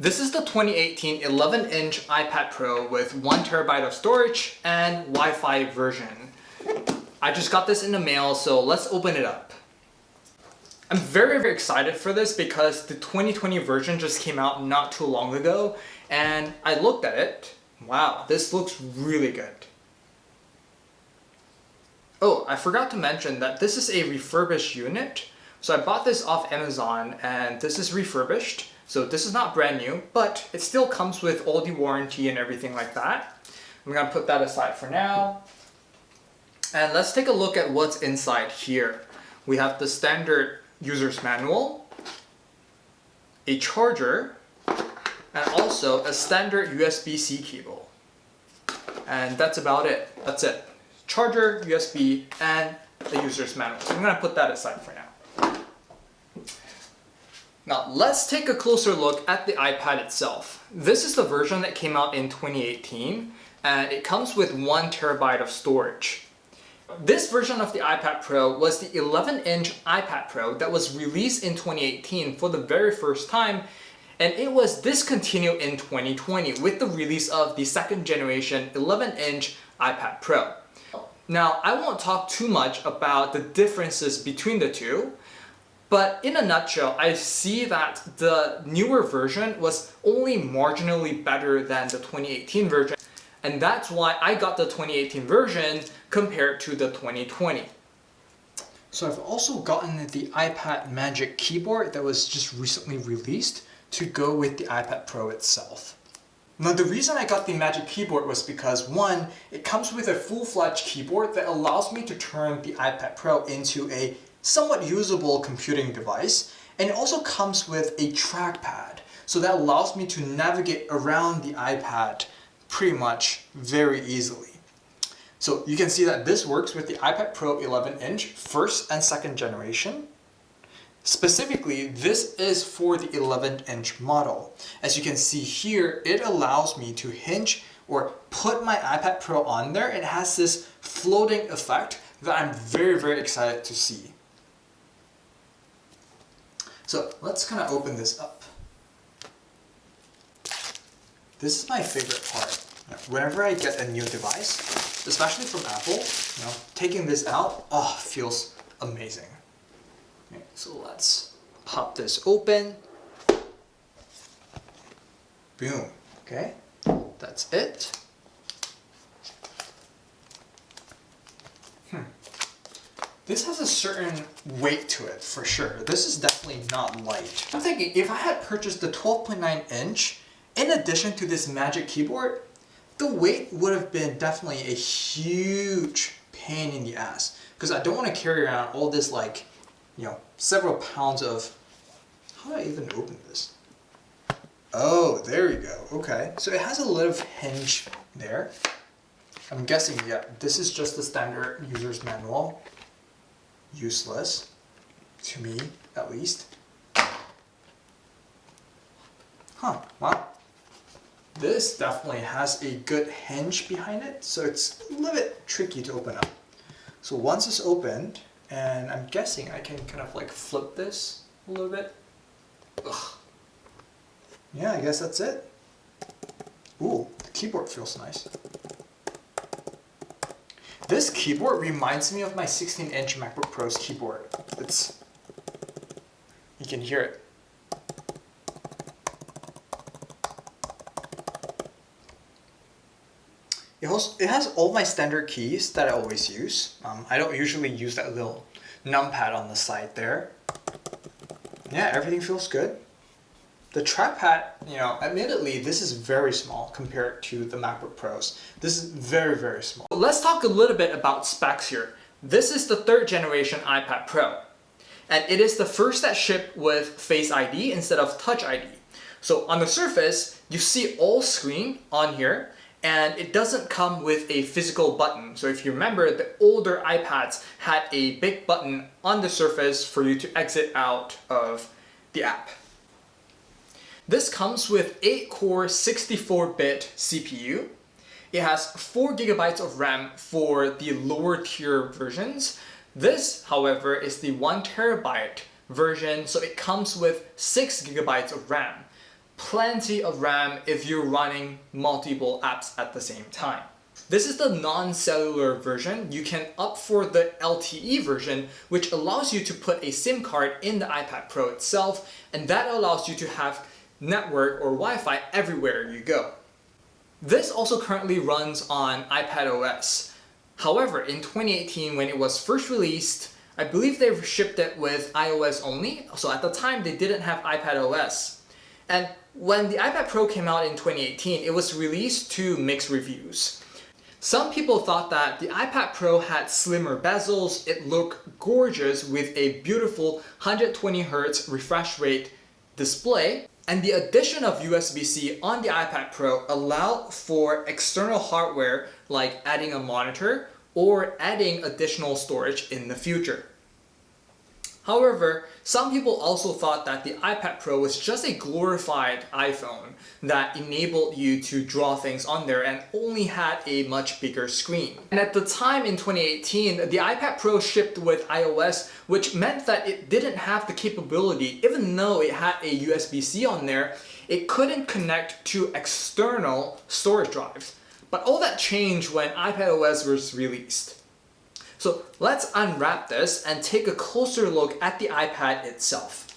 This is the 2018 11-inch iPad Pro with 1 TB of storage and Wi-Fi version. I just got this in the mail, so let's open it up. I'm very excited for this because the 2020 version just came out not too long ago, and I looked at it. Wow, this looks really good. Oh, I forgot to mention that this is a refurbished unit. So I bought this off Amazon and this is refurbished. So this is not brand new, but it still comes with all the warranty and everything like that. I'm gonna put that aside for now. And let's take a look at what's inside here. We have the standard user's manual, a charger, and also a standard USB-C cable. And that's about it. That's it. Charger, USB, and a user's manual. So I'm gonna put that aside for now. Now let's take a closer look at the iPad itself. This is the version that came out in 2018, and it comes with 1 TB of storage. This version of the iPad Pro was the 11-inch iPad Pro that was released in 2018 for the very first time, and it was discontinued in 2020 with the release of the second generation 11-inch iPad Pro. Now, I won't talk too much about the differences between the two, but in a nutshell, I see that the newer version was only marginally better than the 2018 version, and that's why I got the 2018 version compared to the 2020. So I've also gotten the iPad Magic Keyboard that was just recently released to go with the iPad Pro itself. Now the reason I got the Magic Keyboard was because one, it comes with a full-fledged keyboard that allows me to turn the iPad Pro into a somewhat usable computing device, and it also comes with a trackpad, so that allows me to navigate around the iPad pretty much very easily. So you can see that this works with the iPad Pro 11-inch first and second generation. Specifically, this is for the 11-inch model. As you can see here, it allows me to hinge or put my iPad Pro on there. It has this floating effect that I'm very excited to see. So let's kind of open this up. This is my favorite part. Whenever I get a new device, especially from Apple, taking this out, feels amazing. Okay, so let's pop this open. Boom. Okay, that's it. This has a certain weight to it for sure. This is definitely not light. I'm thinking if I had purchased the 12.9 inch in addition to this Magic Keyboard, the weight would have been definitely a huge pain in the ass, because I don't want to carry around all this several pounds of, how do I even open this? Oh, there we go. Okay, so it has a little hinge there. I'm guessing, yeah, this is just the standard user's manual. Useless, to me at least. Wow. This definitely has a good hinge behind it, so it's a little bit tricky to open up. So once it's opened, and I'm guessing I can kind of flip this a little bit. Ugh. Yeah, I guess that's it. Ooh, the keyboard feels nice. This keyboard reminds me of my 16-inch MacBook Pro's keyboard. You can hear it. It has all my standard keys that I always use. I don't usually use that little numpad on the side there. Yeah, everything feels good. The trackpad, admittedly, this is very small compared to the MacBook Pros. This is very small. Let's talk a little bit about specs here. This is the 3rd generation iPad Pro, and it is the first that shipped with Face ID instead of Touch ID. So on the surface, you see all screen on here, and it doesn't come with a physical button. So if you remember, the older iPads had a big button on the surface for you to exit out of the app. This comes with 8-core 64-bit CPU. It has 4 GB of RAM for the lower tier versions. This, however, is the 1 TB version, so it comes with 6 GB of RAM. plenty of RAM if you're running multiple apps at the same time. This is the non-cellular version. You can opt for the LTE version, which allows you to put a SIM card in the iPad Pro itself, and that allows you to have network or Wi-Fi everywhere you go. This also currently runs on iPad OS. However, in 2018, when it was first released, I believe they shipped it with iOS only, so at the time they didn't have iPad OS. And when the iPad Pro came out in 2018, it was released to mixed reviews. Some people thought that the iPad Pro had slimmer bezels, it looked gorgeous with a beautiful 120Hz refresh rate display, and the addition of USB-C on the iPad Pro allowed for external hardware like adding a monitor or adding additional storage in the future. However, some people also thought that the iPad Pro was just a glorified iPhone that enabled you to draw things on there and only had a much bigger screen. And at the time in 2018, the iPad Pro shipped with iOS, which meant that it didn't have the capability, even though it had a USB-C on there, it couldn't connect to external storage drives. But all that changed when iPad OS was released. So let's unwrap this and take a closer look at the iPad itself.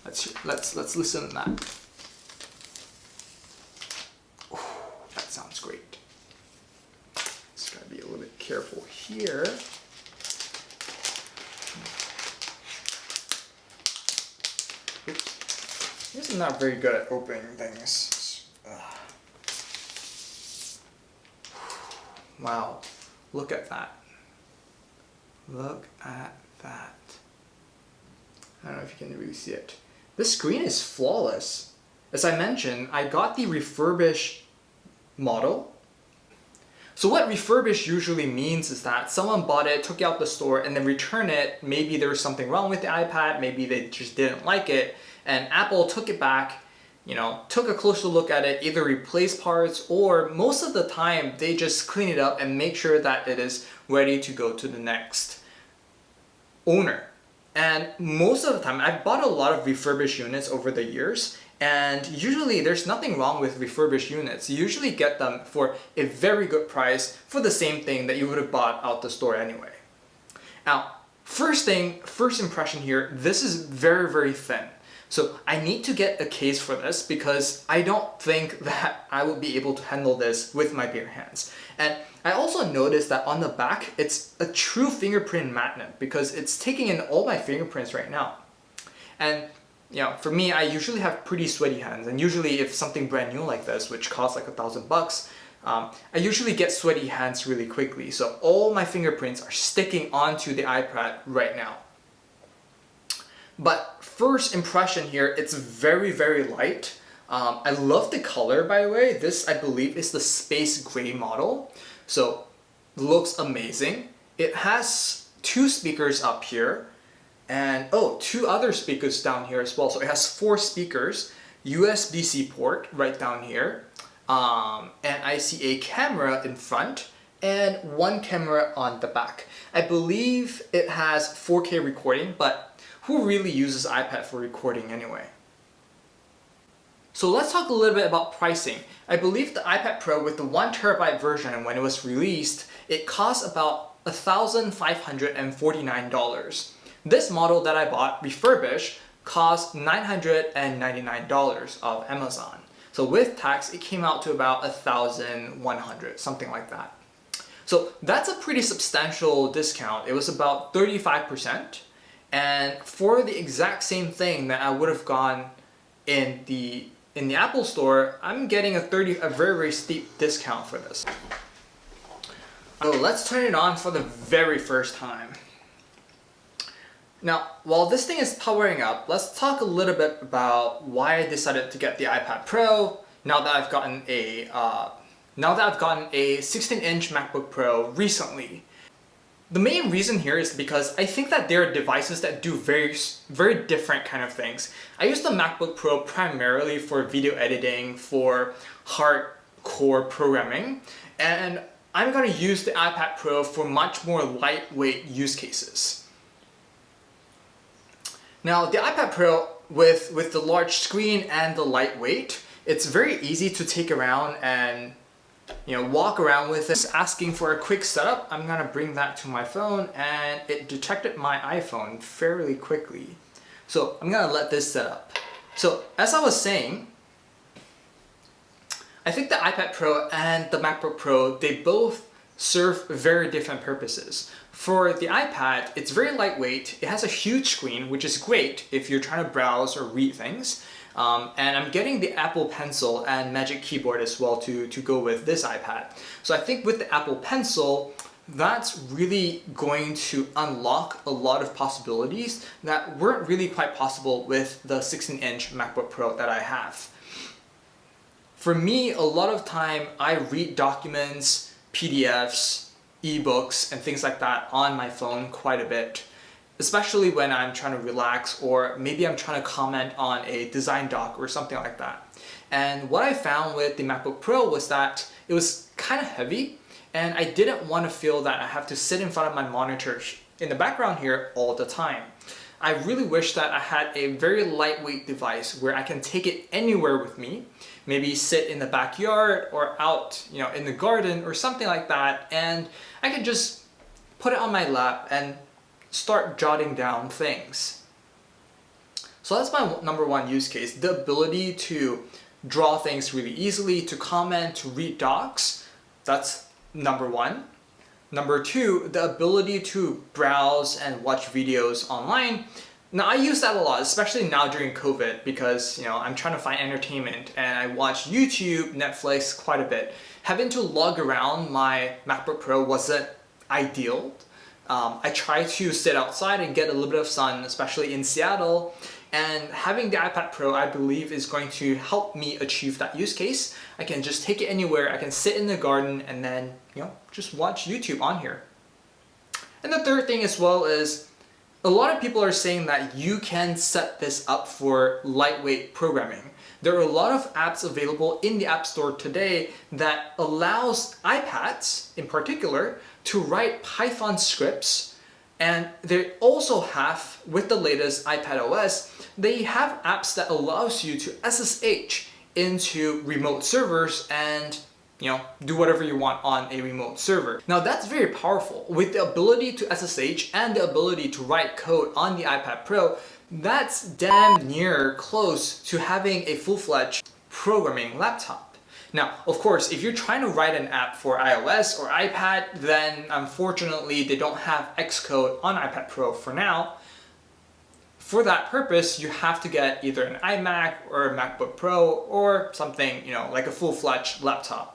Let's listen to that. Ooh, that sounds great. Just gotta be a little bit careful here. Oops. This is not very good at opening things. Wow, look at that. Look at that. I don't know if you can really see it. This screen is flawless. As I mentioned, I got the refurbished model. So what refurbished usually means is that someone bought it, took it out the store, and then returned it. Maybe there was something wrong with the iPad, maybe they just didn't like it, and Apple took it back, took a closer look at it, either replace parts or most of the time they just clean it up and make sure that it is ready to go to the next owner. And most of the time, I've bought a lot of refurbished units over the years, and usually there's nothing wrong with refurbished units. You usually get them for a very good price for the same thing that you would have bought out the store anyway. Now, first impression here, this is very, very thin. So I need to get a case for this because I don't think that I would be able to handle this with my bare hands. And I also noticed that on the back, it's a true fingerprint magnet because it's taking in all my fingerprints right now. And for me, I usually have pretty sweaty hands, and usually if something brand new like this, which costs like $1,000, I usually get sweaty hands really quickly. So all my fingerprints are sticking onto the iPad right now. But first impression here, it's very, very light. I love the color, by the way. This, I believe, is the space gray model. So looks amazing. It has 2 speakers up here and 2 other speakers down here as well. So it has 4 speakers, USB-C port right down here. And I see a camera in front and 1 camera on the back. I believe it has 4K recording, but who really uses iPad for recording anyway? So let's talk a little bit about pricing. I believe the iPad Pro with the 1TB version, when it was released, it cost about $1,549. This model that I bought refurbished cost $999 of Amazon. So with tax, it came out to about $1,100, something like that. So that's a pretty substantial discount. It was about 35%. And for the exact same thing that I would have gone in the Apple Store, I'm getting a very, very steep discount for this. So let's turn it on for the very first time. Now, while this thing is powering up, let's talk a little bit about why I decided to get the iPad Pro now that I've gotten a 16-inch MacBook Pro recently. The main reason here is because I think that there are devices that do very, very different kind of things. I use the MacBook Pro primarily for video editing, for hardcore programming, and I'm going to use the iPad Pro for much more lightweight use cases. Now the iPad Pro with the large screen and the lightweight, it's very easy to take around and walk around with it. Just asking for a quick setup, I'm gonna bring that to my phone and it detected my iPhone fairly quickly. So I'm gonna let this set up. So as I was saying, I think the iPad Pro and the MacBook Pro, they both serve very different purposes. For the iPad, it's very lightweight, it has a huge screen, which is great if you're trying to browse or read things. And I'm getting the Apple Pencil and Magic Keyboard as well to go with this iPad. So I think with the Apple Pencil, that's really going to unlock a lot of possibilities that weren't really quite possible with the 16-inch MacBook Pro that I have. For me, a lot of time I read documents, PDFs, ebooks, and things like that on my phone quite a bit, especially when I'm trying to relax or maybe I'm trying to comment on a design doc or something like that. And what I found with the MacBook Pro was that it was kind of heavy, and I didn't want to feel that I have to sit in front of my monitor in the background here all the time. I really wish that I had a very lightweight device where I can take it anywhere with me, maybe sit in the backyard or out, in the garden or something like that, and I could just put it on my lap and start jotting down things. So that's my number one use case, the ability to draw things really easily, to comment, to read docs. That's number one. Number two, the ability to browse and watch videos online. Now I use that a lot, especially now during COVID, because I'm trying to find entertainment and I watch YouTube, Netflix quite a bit. Having to lug around my MacBook Pro wasn't ideal. I try to sit outside and get a little bit of sun, especially in Seattle, and having the iPad Pro, I believe, is going to help me achieve that use case. I can just take it anywhere, I can sit in the garden and then, just watch YouTube on here. And the third thing as well is, a lot of people are saying that you can set this up for lightweight programming. There are a lot of apps available in the App Store today that allows iPads, in particular, to write Python scripts. And they also have, with the latest iPad OS, they have apps that allows you to SSH into remote servers and do whatever you want on a remote server. Now that's very powerful. With the ability to SSH and the ability to write code on the iPad Pro, that's damn near close to having a full-fledged programming laptop. Now, of course, if you're trying to write an app for iOS or iPad, then unfortunately they don't have Xcode on iPad Pro for now. For that purpose, you have to get either an iMac or a MacBook Pro or something, like a full-fledged laptop.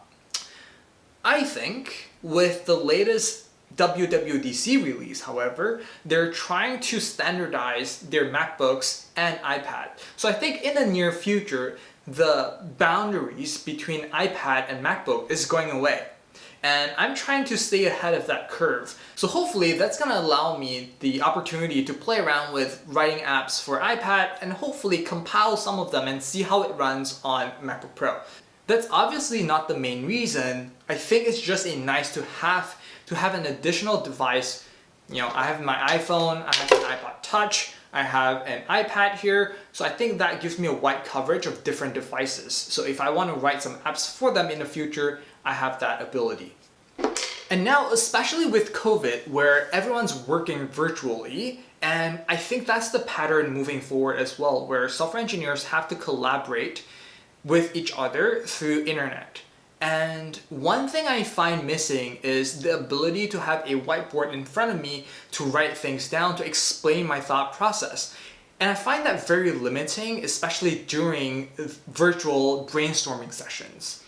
I think with the latest WWDC release, however, they're trying to standardize their MacBooks and iPad. So I think in the near future, the boundaries between iPad and MacBook is going away. And I'm trying to stay ahead of that curve. So hopefully that's going to allow me the opportunity to play around with writing apps for iPad and hopefully compile some of them and see how it runs on MacBook Pro. That's obviously not the main reason. I think it's just a nice to have an additional device. I have my iPhone, I have an iPod Touch, I have an iPad here, so I think that gives me a wide coverage of different devices. So if I want to write some apps for them in the future, I have that ability. And now, especially with COVID, where everyone's working virtually, and I think that's the pattern moving forward as well, where software engineers have to collaborate with each other through internet. And one thing I find missing is the ability to have a whiteboard in front of me to write things down, to explain my thought process. And I find that very limiting, especially during virtual brainstorming sessions.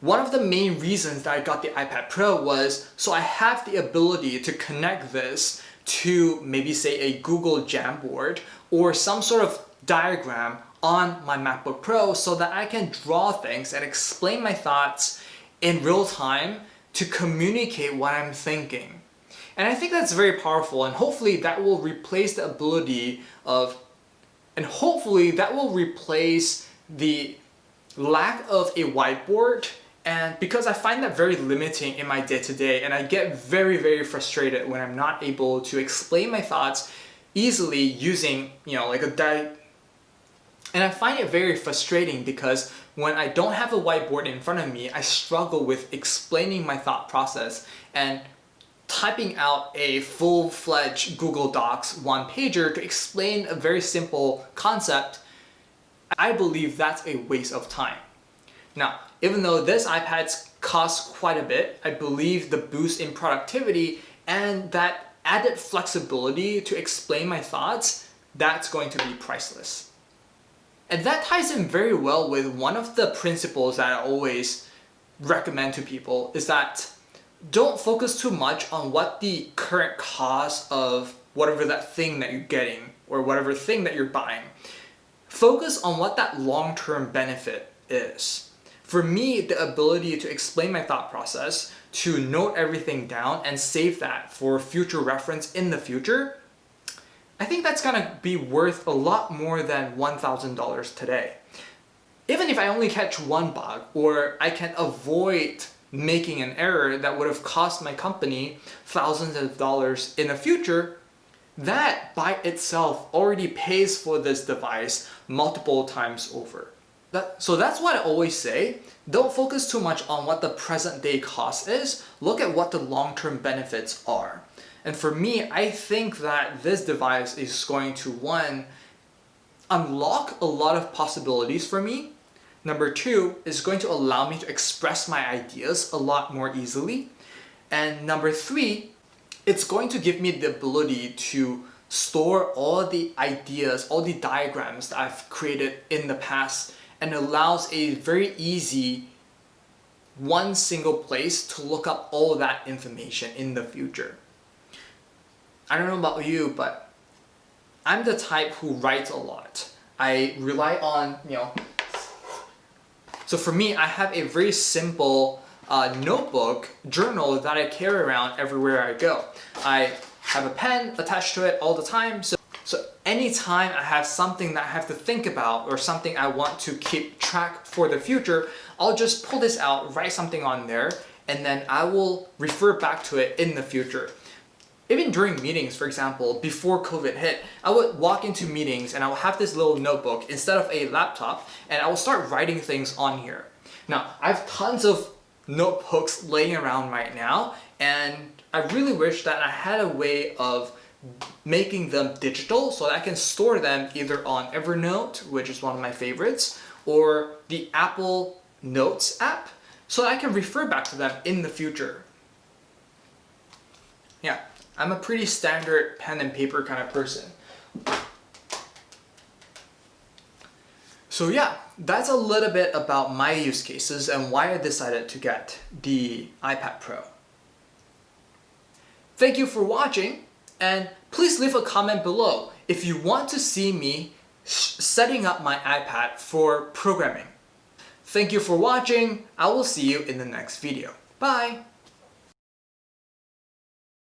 One of the main reasons that I got the iPad Pro was so I have the ability to connect this to maybe say a Google Jamboard or some sort of diagram on my MacBook Pro so that I can draw things and explain my thoughts in real time to communicate what I'm thinking. And I think that's very powerful, and hopefully that will replace the ability of, and hopefully that will replace the lack of a whiteboard, and because I find that very limiting in my day-to-day, and I get very, very frustrated when I'm not able to explain my thoughts easily using, like and I find it very frustrating because when I don't have a whiteboard in front of me, I struggle with explaining my thought process, and typing out a full-fledged Google Docs one-pager to explain a very simple concept, I believe that's a waste of time. Now, even though this iPad costs quite a bit, I believe the boost in productivity and that added flexibility to explain my thoughts, that's going to be priceless. And that ties in very well with one of the principles that I always recommend to people, is that don't focus too much on what the current cost of whatever that thing that you're getting or whatever thing that you're buying. Focus on what that long-term benefit is. For me, the ability to explain my thought process, to note everything down and save that for future reference in the future, I think that's gonna be worth a lot more than $1,000 today. Even if I only catch one bug, or I can avoid making an error that would have cost my company thousands of dollars in the future, that by itself already pays for this device multiple times over. So that's what I always say. Don't focus too much on what the present day cost is. Look at what the long-term benefits are. And for me, I think that this device is going to, one, unlock a lot of possibilities for me. Number two, is going to allow me to express my ideas a lot more easily. And number three, it's going to give me the ability to store all the ideas, all the diagrams that I've created in the past, and allows a very easy one single place to look up all that information in the future. I don't know about you, but I'm the type who writes a lot. I rely on, so for me, I have a very simple notebook, journal that I carry around everywhere I go. I have a pen attached to it all the time. So anytime I have something that I have to think about or something I want to keep track for the future, I'll just pull this out, write something on there, and then I will refer back to it in the future. Even during meetings, for example, before COVID hit, I would walk into meetings and I would have this little notebook instead of a laptop, and I will start writing things on here. Now, I have tons of notebooks laying around right now, and I really wish that I had a way of making them digital so that I can store them either on Evernote, which is one of my favorites, or the Apple Notes app, so that I can refer back to them in the future. Yeah, I'm a pretty standard pen and paper kind of person. So yeah, that's a little bit about my use cases and why I decided to get the iPad Pro. Thank you for watching, and please leave a comment below if you want to see me setting up my iPad for programming. Thank you for watching. I will see you in the next video. Bye!